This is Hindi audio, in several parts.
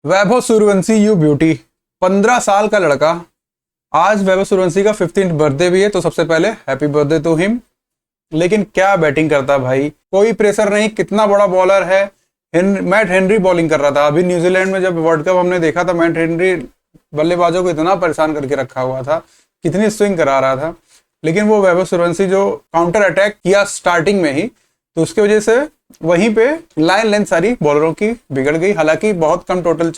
वैभव सूर्यवंशी यू ब्यूटी 15 साल का लड़का। आज वैभव सूर्यवंशी का 15th बर्थडे भी है, तो सबसे पहले हैप्पी बर्थडे टू हिम। लेकिन क्या बैटिंग करता है भाई, कोई प्रेशर नहीं, कितना बड़ा बॉलर है। मैट हेनरी बॉलिंग कर रहा था अभी न्यूजीलैंड में, जब वर्ल्ड कप हमने देखा था, मैट हेनरी बल्लेबाजों को इतना परेशान करके रखा हुआ था, कितनी स्विंग करा रहा था। लेकिन वो वैभव सूर्यवंशी जो काउंटर अटैक किया स्टार्टिंग में ही, तो उसकी वजह से वहीं पे लाइन लेंथ सारी बॉलरों की बिगड़ गई। हालांकि बहुत कम टोटल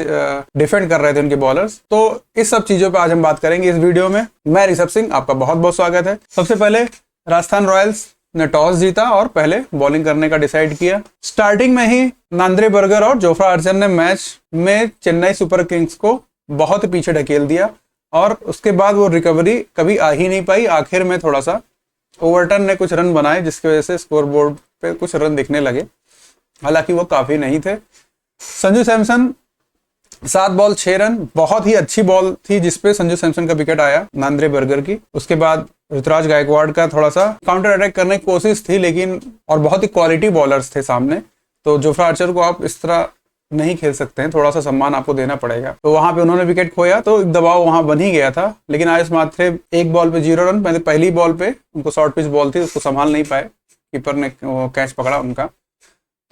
डिफेंड कर रहे थे उनके बॉलर्स। तो इस सब चीजों पे आज हम बात करेंगे इस वीडियो में। मैं ऋषभ सिंह, आपका बहुत बहुत स्वागत है। सबसे पहले राजस्थान रॉयल्स ने टॉस जीता और पहले बॉलिंग करने का डिसाइड किया। स्टार्टिंग में ही नांद्रे बर्गर और जोफ्रा आर्चर ने मैच में चेन्नई सुपर किंग्स को बहुत पीछे ढकेल दिया और उसके बाद वो रिकवरी कभी आ ही नहीं पाई। आखिर में थोड़ा सा ओवरटन ने कुछ रन बनाए, जिसकी वजह से स्कोरबोर्ड पे कुछ रन दिखने लगे, हालांकि वो काफी नहीं थे। संजू सैमसन 7 बॉल 6 रन, बहुत ही अच्छी बॉल थी जिसपे संजू सैमसन का विकेट आया नांद्रे बर्गर की। उसके बाद ऋतुराज गायकवाड़ का थोड़ा सा काउंटर अटैक करने की कोशिश थी, लेकिन और बहुत ही क्वालिटी बॉलर्स थे सामने, तो जोफ्रा आर्चर को आप इस तरह नहीं खेल सकते हैं, थोड़ा सा सम्मान आपको देना पड़ेगा। तो वहां पे उन्होंने विकेट खोया, तो एक दबाव वहां बन ही गया था। लेकिन आयुष मात्रे 1 बॉल पे 0 रन, पहली बॉल पे उनको शॉर्ट पिच बॉल थी, उसको संभाल नहीं पाए, कीपर ने कैच पकड़ा उनका।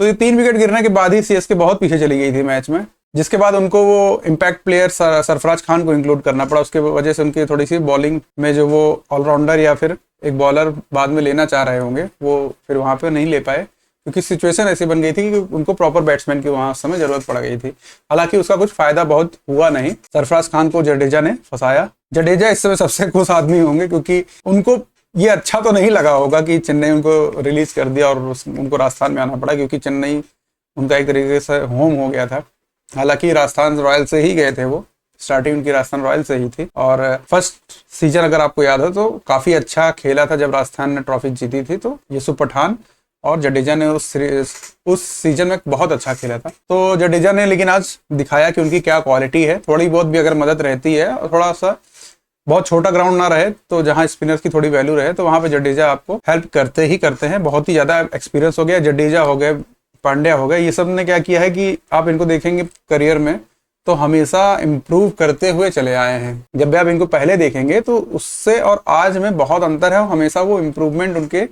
तो ये 3 विकेट गिरने के बाद ही सीएसके बहुत पीछे चली गई थी मैच में, जिसके बाद उनको वो इम्पैक्ट प्लेयर सरफराज खान को इंक्लूड करना पड़ा। उसके वजह से उनकी थोड़ी सी बॉलिंग में जो वो ऑलराउंडर या फिर एक बॉलर बाद में लेना चाह रहे होंगे, वो फिर वहां पे नहीं ले पाए, क्योंकि सिचुएशन ऐसी बन गई थी कि उनको प्रॉपर बैट्समैन की वहां समय जरूरत पड़ गई थी। हालांकि उसका कुछ फायदा बहुत हुआ नहीं, सरफराज खान को जडेजा ने फंसाया। जडेजा इस समय सबसे खुश आदमी होंगे, क्योंकि उनको ये अच्छा तो नहीं लगा होगा कि चेन्नई उनको रिलीज कर दिया और उनको राजस्थान में आना पड़ा, क्योंकि चेन्नई उनका एक तरीके से होम हो गया था। हालांकि राजस्थान रॉयल से ही गए थे वो, स्टार्टिंग उनकी राजस्थान रॉयल से ही थी। और फर्स्ट सीजन अगर आपको याद हो तो काफी अच्छा खेला था जब राजस्थान ने ट्रॉफी जीती थी। तो यूसुफ पठान और जडेजा ने उस सीजन में बहुत अच्छा खेला था। तो जडेजा ने लेकिन आज दिखाया कि उनकी क्या क्वालिटी है। थोड़ी बहुत भी अगर मदद रहती है और थोड़ा सा बहुत छोटा ग्राउंड ना रहे, तो जहां स्पिनर्स की थोड़ी वैल्यू रहे, तो वहां पे जडेजा आपको हेल्प करते ही करते हैं। बहुत ही ज्यादा एक्सपीरियंस हो गया, जडेजा हो गए, पांड्या हो गए, ये सब ने क्या किया है कि आप इनको देखेंगे करियर में तो हमेशा इम्प्रूव करते हुए चले आए हैं। जब भी आप इनको पहले देखेंगे तो उससे और आज में बहुत अंतर है, हमेशा वो इम्प्रूवमेंट उनके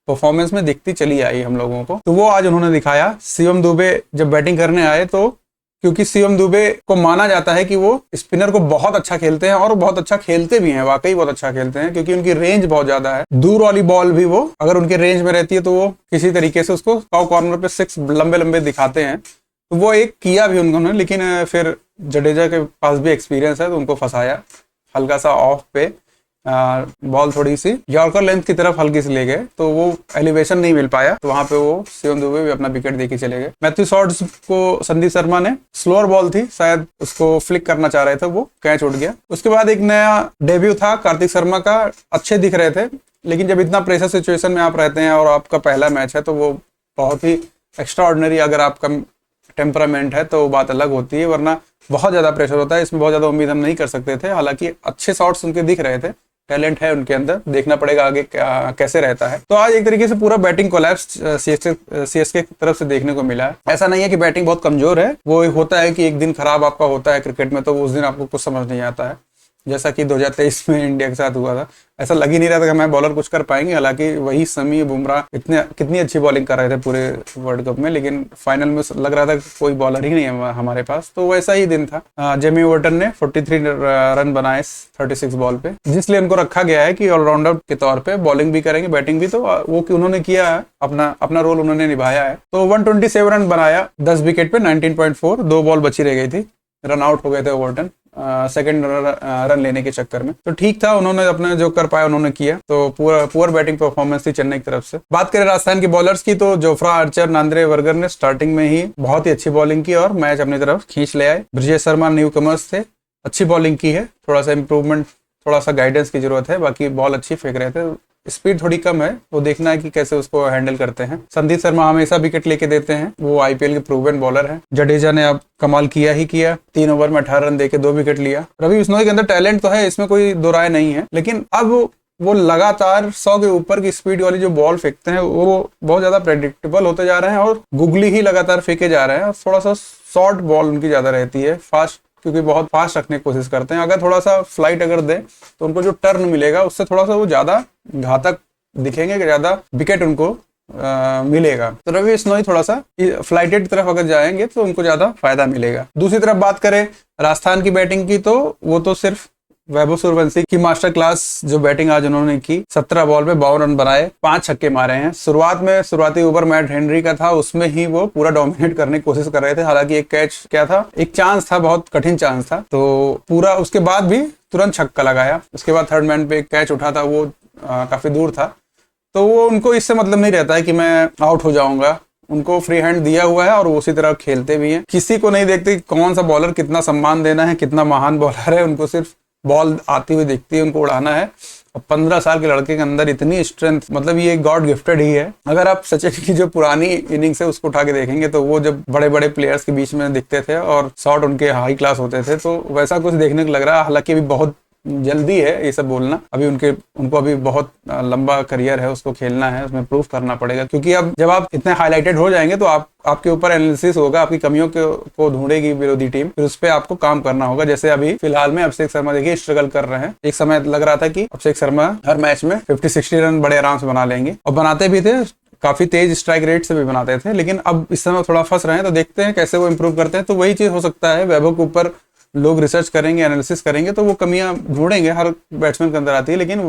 परफॉर्मेंस में दिखती चली आई हम लोगों को। तो वो आज उन्होंने दिखाया। शिवम दुबे जब बैटिंग करने आए, तो क्योंकि शिवम दुबे को माना जाता है कि वो स्पिनर को बहुत अच्छा खेलते हैं और बहुत अच्छा खेलते भी हैं, वाकई बहुत अच्छा खेलते हैं, क्योंकि उनकी रेंज बहुत ज्यादा है। दूर वाली बॉल भी वो अगर उनके रेंज में रहती है तो वो किसी तरीके से उसको कॉर्नर पे 6 लंबे लंबे दिखाते हैं। तो वो एक किया भी उन्होंने, लेकिन फिर जडेजा के पास भी एक्सपीरियंस है, तो उनको फंसाया हल्का सा ऑफ पे। बॉल थोड़ी सी यॉर्कर लेंथ की तरफ हल्की से ले गए, तो वो एलिवेशन नहीं मिल पाया, तो वहां पे वो शिवम दुबे भी अपना विकेट देके चले गए। मैथ्यू शॉर्ट्स को संदीप शर्मा ने स्लोअर बॉल थी, शायद उसको फ्लिक करना चाह रहे थे, वो कैच उठ गया। उसके बाद एक नया डेब्यू था कार्तिक शर्मा का, अच्छे दिख रहे थे, लेकिन जब इतना प्रेशर सिचुएशन में आप रहते हैं और आपका पहला मैच है, तो वो बहुत ही एक्स्ट्रा ऑर्डिनरी अगर आपका टेम्परामेंट है तो बात अलग होती है, वरना बहुत ज्यादा प्रेशर होता है। इसमें बहुत ज्यादा उम्मीद हम नहीं कर सकते थे। हालांकि अच्छे शॉट्स उनके दिख रहे थे, टैलेंट है उनके अंदर, देखना पड़ेगा आगे कैसे रहता है। तो आज एक तरीके से पूरा बैटिंग कोलैप्स सीएसके की तरफ से देखने को मिला है। ऐसा नहीं है कि बैटिंग बहुत कमजोर है, वो होता है कि एक दिन खराब आपका होता है क्रिकेट में, तो उस दिन आपको कुछ समझ नहीं आता है, जैसा कि 2023 में इंडिया के साथ हुआ था। ऐसा लग ही नहीं रहा था कि हमारे बॉलर कुछ कर पाएंगे। हालांकि वही शमी बुमराह कितनी अच्छी बॉलिंग कर रहे थे पूरे वर्ल्ड कप में, लेकिन फाइनल में लग रहा था कि कोई बॉलर ही नहीं है हमारे पास। तो वैसा ही दिन था। जेमी ओवरटन ने 43 रन बनाए 36 बॉल पे, जिसलिए उनको रखा गया है कि ऑलराउंडर के तौर पे बॉलिंग भी करेंगे बैटिंग भी, तो वो कि उन्होंने किया है, अपना रोल उन्होंने निभाया है। तो 127 रन बनाया 10 विकेट पे 19.4, 2 बॉल बची रह गई थी, रन आउट हो गए थे ओवरटन सेकंड रन लेने के चक्कर में। तो ठीक था, उन्होंने अपने जो कर पाया उन्होंने किया। तो पुअर बैटिंग परफॉर्मेंस थी चेन्नई की तरफ से। बात करें राजस्थान की बॉलर्स की, तो जोफ्रा आर्चर, नांद्रे बर्गर ने स्टार्टिंग में ही बहुत ही अच्छी बॉलिंग की और मैच अपनी तरफ खींच ले आए। ब्रिजेश शर्मा न्यू कमर्स थे, अच्छी बॉलिंग की है, थोड़ा सा इंप्रूवमेंट, थोड़ा सा गाइडेंस की जरूरत है, बाकी बॉल अच्छी फेंक रहे थे। स्पीड थोड़ी कम है, वो देखना है कि कैसे उसको हैंडल करते हैं। संदीप शर्मा हमेशा विकेट लेके देते हैं, वो आईपीएल के प्रूवन बॉलर है। जडेजा ने अब कमाल किया ही किया, 3 ओवर में 18 रन देके 2 विकेट लिया। रवि बिश्नोई के अंदर टैलेंट तो है, इसमें कोई दो राय नहीं है, लेकिन अब वो लगातार 100 के ऊपर की स्पीड वाली जो बॉल फेंकते हैं वो बहुत ज्यादा प्रेडिक्टेबल होते जा रहे हैं और गुगली ही लगातार फेंके जा रहे हैं। थोड़ा सा शॉर्ट बॉल उनकी ज़्यादा रहती है, फास्ट, क्योंकि बहुत फास्ट रखने की कोशिश करते हैं। अगर थोड़ा सा फ्लाइट अगर दे तो उनको जो टर्न मिलेगा उससे थोड़ा सा वो ज़्यादा घातक दिखेंगे, ज़्यादा विकेट उनको मिलेगा। तो रवि बिश्नोई थोड़ा सा फ्लाइटेड तरफ अगर जाएंगे तो उनको ज़्यादा फायदा मिलेगा। दूसरी तरफ बात करें राजस्थान की बैटिंग की, तो वो तो सिर्फ वैभव सूर्यवंशी की मास्टर क्लास जो बैटिंग आज उन्होंने की। 17 बॉल पे 52 रन बनाए, 5 छक्के मारे हैं। शुरुआती ओवर मैट हेनरी का था, उसमें ही वो पूरा डोमिनेट करने की कोशिश कर रहे थे। हालांकि एक कैच क्या था, एक चांस था, बहुत कठिन चांस था, तो पूरा उसके बाद भी तुरंत छक्का लगाया। उसके बाद थर्ड मैन पे एक कैच उठा था, वो काफी दूर था। तो वो उनको इससे मतलब नहीं रहता है कि मैं आउट हो जाऊंगा, उनको फ्री हैंड दिया हुआ है और उसी तरह खेलते भी हैं। किसी को नहीं देखते कौन सा बॉलर कितना सम्मान देना है, कितना महान बॉलर है, उनको सिर्फ बॉल आती हुई दिखती है, उनको उड़ाना है। और 15 साल के लड़के के अंदर इतनी स्ट्रेंथ, मतलब ये गॉड गिफ्टेड ही है। अगर आप सचिन की जो पुरानी इनिंग्स है उसको उठा के देखेंगे तो वो जब बड़े बड़े प्लेयर्स के बीच में दिखते थे और शॉट उनके हाई क्लास होते थे, तो वैसा कुछ देखने को लग रहा है। हालांकि अभी बहुत जल्दी है ये सब बोलना, अभी उनको अभी बहुत लंबा करियर है, उसको खेलना है, उसमें प्रूफ करना पड़ेगा। क्योंकि अब जब आप इतने हाईलाइटेड हो जाएंगे तो आपके ऊपर एनालिसिस होगा, आपकी कमियों को ढूंढेगी विरोधी टीम, फिर उस पर आपको काम करना होगा। जैसे अभी फिलहाल में अभिषेक शर्मा देखिए स्ट्रगल कर रहे हैं। एक समय लग रहा था कि अभिषेक शर्मा हर मैच में 50-60 रन बड़े आराम से बना लेंगे, और बनाते भी थे, काफी तेज स्ट्राइक रेट से भी बनाते थे। लेकिन अब इस समय थोड़ा फंस रहे हैं, तो देखते हैं कैसे वो इंप्रूव करते हैं। तो वही चीज हो सकता है, वैभव के ऊपर लोग रिसर्च करेंगे, एनालिसिस करेंगे, तो वो कमियां ढूंढेंगे, हर बैट्समैन के अंदर आती है। लेकिन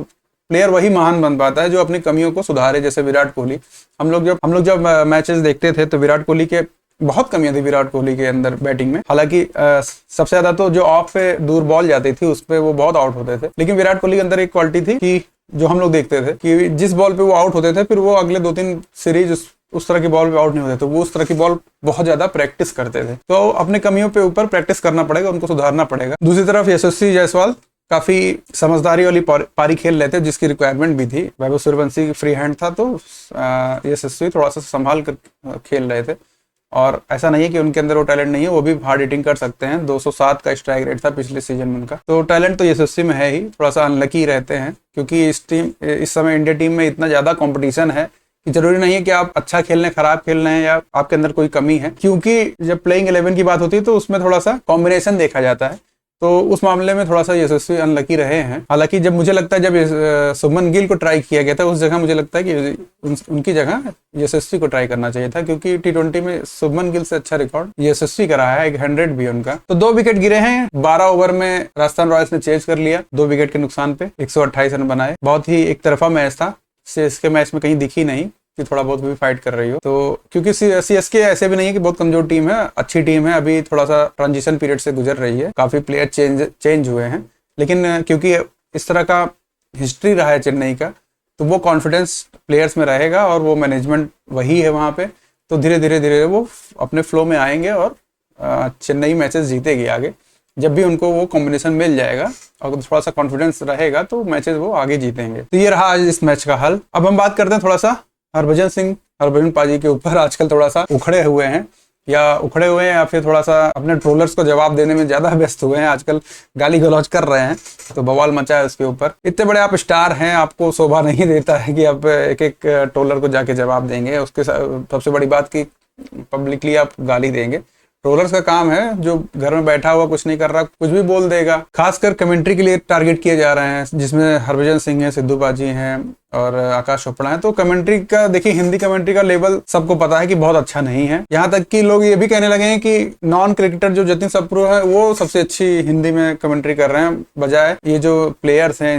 प्लेयर वही महान बन पाता है जो अपनी कमियों को सुधारे। जैसे विराट कोहली, हम लोग जब मैचेस देखते थे तो विराट कोहली के बहुत कमियां थी विराट कोहली के अंदर बैटिंग में। हालांकि सबसे ज्यादा तो जो ऑफ पे दूर बॉल जाती थी उस पे वो बहुत आउट होते थे। लेकिन विराट कोहली के अंदर एक क्वालिटी थी कि जो हम लोग देखते थे कि जिस बॉल पे वो आउट होते थे, फिर वो अगले 2-3 सीरीज उस तरह की बॉल पे आउट नहीं होते, तो वो उस तरह की बॉल बहुत ज्यादा प्रैक्टिस करते थे। तो अपने कमियों पे ऊपर प्रैक्टिस करना पड़ेगा, उनको सुधारना पड़ेगा। दूसरी तरफ यशस्वी जायसवाल काफी समझदारी वाली पारी खेल लेते हैं, जिसकी रिक्वायरमेंट भी थी। वैभव सूर्यवंशी की फ्री हैंड था, तो यशस्वी थोड़ा सा संभाल कर खेल रहे थे। और ऐसा नहीं है कि उनके अंदर वो टैलेंट नहीं है, वो भी हार्ड हिटिंग कर सकते हैं। 207 का स्ट्राइक रेट था पिछले सीजन में उनका, तो टैलेंट तो यशस्वी में है ही। थोड़ा सा अनलकी रहते हैं क्योंकि इस समय इंडिया टीम में इतना ज्यादा कंपटीशन है कि जरूरी नहीं है कि आप अच्छा खेल रहे हैं, खराब खेल रहे हैं, या आपके अंदर कोई कमी है। क्योंकि जब प्लेइंग 11 की बात होती है तो उसमें थोड़ा सा कॉम्बिनेशन देखा जाता है, तो उस मामले में थोड़ा सा यशस्वी अनलकी रहे हैं। हालांकि जब मुझे लगता है जब शुभमन गिल को ट्राई किया गया था, उस जगह मुझे लगता है कि उनकी जगह यशस्वी को ट्राई करना चाहिए था, क्योंकि T20 में शुभमन गिल से अच्छा रिकॉर्ड यशस्वी का रहा है, 100 भी उनका। तो 2 विकेट गिरे हैं 12 ओवर में, राजस्थान रॉयल्स ने चेज कर लिया 2 विकेट के नुकसान पे, 128 रन बनाए। बहुत ही एक तरफा मैच था, सीएसके मैच में कहीं दिखी नहीं कि थोड़ा बहुत भी फाइट कर रही हो। तो क्योंकि सीएसके ऐसे भी नहीं है कि बहुत कमजोर टीम है, अच्छी टीम है, अभी थोड़ा सा ट्रांजिशन पीरियड से गुजर रही है, काफी प्लेयर चेंज हुए हैं। लेकिन क्योंकि इस तरह का हिस्ट्री रहा है चेन्नई का, तो वो कॉन्फिडेंस प्लेयर्स में रहेगा और वो मैनेजमेंट वही है वहां पे, तो धीरे धीरे वो अपने फ्लो में आएंगे और चेन्नई मैचेस जीतेगी आगे। जब भी उनको वो कॉम्बिनेशन मिल जाएगा और थोड़ा सा कॉन्फिडेंस रहेगा तो मैचेस वो आगे जीतेंगे। तो ये रहा आज इस मैच का हल। अब हम बात करते हैं थोड़ा सा हरभजन पाजी के ऊपर। आजकल थोड़ा सा उखड़े हुए हैं या फिर थोड़ा सा अपने ट्रोलर्स को जवाब देने में ज्यादा व्यस्त हुए हैं। आजकल गाली गलौज कर रहे हैं, तो बवाल मचा है उसके ऊपर। इतने बड़े आप स्टार हैं, आपको शोभा नहीं देता है कि आप एक एक ट्रोलर को जाके जवाब देंगे। उसके सबसे बड़ी बात की पब्लिकली आप गाली देंगे। ट्रोलर्स का काम है, जो घर में बैठा हुआ कुछ नहीं कर रहा कुछ भी बोल देगा। खासकर कमेंट्री के लिए टारगेट किए जा रहे हैं, जिसमें हरभजन सिंह है, सिद्धू पाजी हैं और आकाश चोपड़ा है। तो कमेंट्री का देखिए, हिंदी कमेंट्री का लेवल सबको पता है कि बहुत अच्छा नहीं है। यहाँ तक कि लोग ये भी कहने लगे हैं कि नॉन क्रिकेटर जो जतिन सप्रू है वो सबसे अच्छी हिंदी में कमेंट्री कर रहे हैं बजाय ये जो प्लेयर्स हैं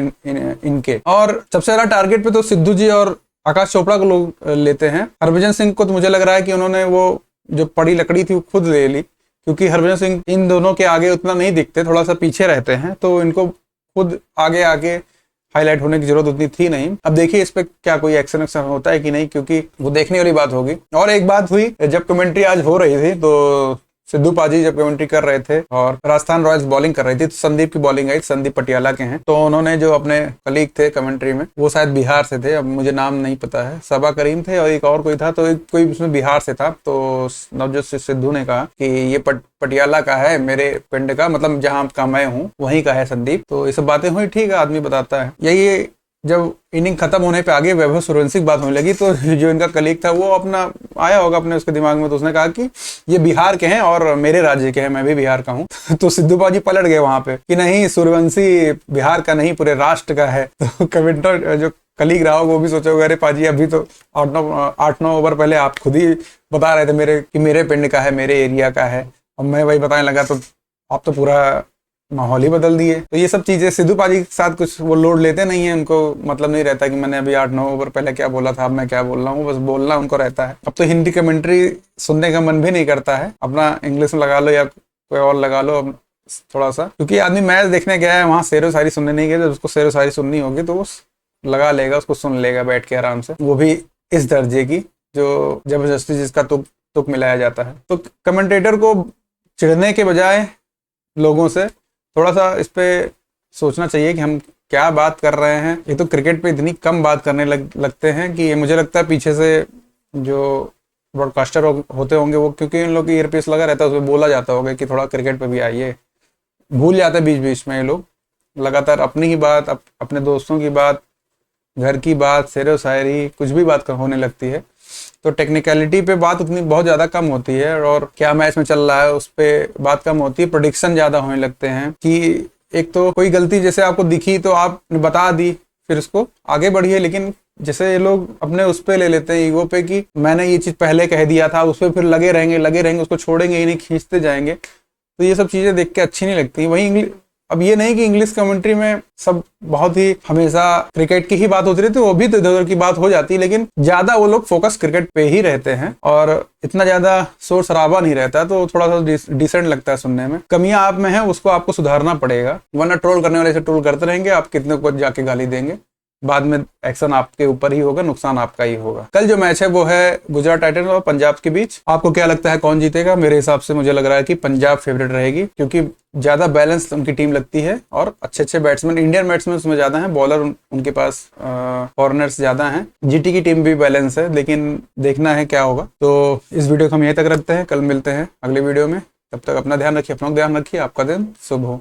इनके। और सबसे ज्यादा टारगेट पे तो सिद्धू जी और आकाश चोपड़ा को लोग लेते हैं। हरभजन सिंह को तो मुझे लग रहा है कि उन्होंने वो जो पड़ी लकड़ी थी वो खुद ले ली, क्योंकि हरभजन सिंह इन दोनों के आगे उतना नहीं दिखते, थोड़ा सा पीछे रहते हैं, तो इनको खुद आगे हाईलाइट होने की जरूरत उतनी थी नहीं। अब देखिए इस पे क्या कोई एक्शन होता है कि नहीं, क्योंकि वो देखने वाली बात होगी। और एक बात हुई, जब कमेंट्री आज हो रही थी तो सिद्धू पाजी जब कमेंट्री कर रहे थे और राजस्थान रॉयल्स बॉलिंग कर रही थी, तो संदीप की बॉलिंग आई। संदीप पटियाला के हैं, तो उन्होंने जो अपने कलीग थे कमेंट्री में, वो शायद बिहार से थे, अब मुझे नाम नहीं पता है, सबा करीम थे और एक और कोई था, तो एक कोई उसमें बिहार से था। तो नवजोत सिद्धू ने कहा कि ये पटियाला का है, मेरे पिंड का, मतलब जहाँ का मैं हूँ वहीं का है संदीप। तो ये सब बातें हुई, ठीक है, आदमी बताता है। यही जब इनिंग खत्म होने पे आगे वैभव सूर्यवंशी की बात होने लगी तो जो इनका कलीग था वो अपना आया होगा अपने उसके दिमाग में, तो उसने कहा कि ये बिहार के हैं और मेरे राज्य के हैं, मैं भी बिहार का हूँ। तो सिद्धू पाजी पलट गए वहां पे कि नहीं, सूर्यवंशी बिहार का नहीं पूरे राष्ट्र का है। तो कमेंटर जो कलीग रहा वो भी सोचोगे अरे पाजी अभी तो 8-9 ओवर पहले आप खुद ही बता रहे थे मेरे पिंड का है, मेरे एरिया का है, अब मैं वही बताने लगा तो आप तो पूरा माहौल ही बदल दिए। तो ये सब चीजें सिद्धू पाजी के साथ कुछ वो लोड लेते नहीं है, उनको मतलब नहीं रहता कि मैंने अभी 8-9 ओवर पहले क्या बोला था, अब मैं क्या बोल रहा हूँ, बस बोलना उनको रहता है। अब तो हिंदी कमेंट्री सुनने का मन भी नहीं करता है, अपना इंग्लिश में लगा लो या कोई और लगा लो थोड़ा सा, क्योंकि आदमी मैच देखने गया है वहां शेरो शायरी सुनने नहीं गया, जब उसको शेरो शायरी सुननी होगी तो वो लगा लेगा, उसको सुन लेगा बैठ के आराम से, वो भी इस दर्जे की जो जबरदस्ती जिसका तुक मिलाया जाता है। तो कमेंटेटर को चिढ़ने के बजाय लोगों से थोड़ा सा इस पे सोचना चाहिए कि हम क्या बात कर रहे हैं। ये तो क्रिकेट पे इतनी कम बात करने लगते हैं कि मुझे लगता है पीछे से जो ब्रॉडकास्टर होते होंगे वो, क्योंकि इन लोग की ईयरपीस लगा रहता है, उसमें बोला जाता होगा कि थोड़ा क्रिकेट पे भी आइए, भूल जाते हैं बीच बीच में ये लोग, लगातार अपनी ही बात, अपने दोस्तों की बात, घर की बात, शेरो शायरी, कुछ भी बात होने लगती है। तो टेक्निकलिटी पे बात उतनी बहुत ज़्यादा कम होती है और क्या मैच में चल रहा है उस पर बात कम होती है। प्रेडिक्शन ज़्यादा होने लगते हैं कि एक तो कोई गलती जैसे आपको दिखी तो आपने बता दी, फिर उसको आगे बढ़िए, लेकिन जैसे ये लोग अपने उस पर ले लेते हैं ईगो पे कि मैंने ये चीज़ पहले कह दिया था, उस पर फिर लगे रहेंगे, उसको छोड़ेंगे ही नहीं, खींचते जाएंगे। तो ये सब चीज़ें देख के अच्छी नहीं लगती। वहीं अब ये नहीं कि इंग्लिश कमेंट्री में सब बहुत ही हमेशा क्रिकेट की ही बात होती रहती है, वो भी तो इधर उधर की बात हो जाती है, लेकिन ज्यादा वो लोग फोकस क्रिकेट पे ही रहते हैं और इतना ज्यादा शोर शराबा नहीं रहता, तो थोड़ा सा डिसेंट लगता है सुनने में। कमियां आप में है, उसको आपको सुधारना पड़ेगा, वरना ट्रोल करने वाले से ट्रोल करते रहेंगे, आप कितने को जाके गाली देंगे, बाद में एक्शन आपके ऊपर ही होगा, नुकसान आपका ही होगा। कल जो मैच है वो है गुजरात टाइटंस और पंजाब के बीच। आपको क्या लगता है कौन जीतेगा? मेरे हिसाब से मुझे लग रहा है कि पंजाब फेवरेट रहेगी, क्योंकि ज्यादा बैलेंस उनकी टीम लगती है और अच्छे बैट्समैन, इंडियन बैट्समैन उसमें ज्यादा हैं, बॉलर उनके पास फॉरेनर्स ज्यादा हैं। जीटी की टीम भी बैलेंस है, लेकिन देखना है क्या होगा। तो इस वीडियो को हम यहीं तक रखते हैं, कल मिलते हैं अगले वीडियो में। तब तक अपना ध्यान रखिए, अपना ध्यान रखिए। आपका दिन शुभ हो।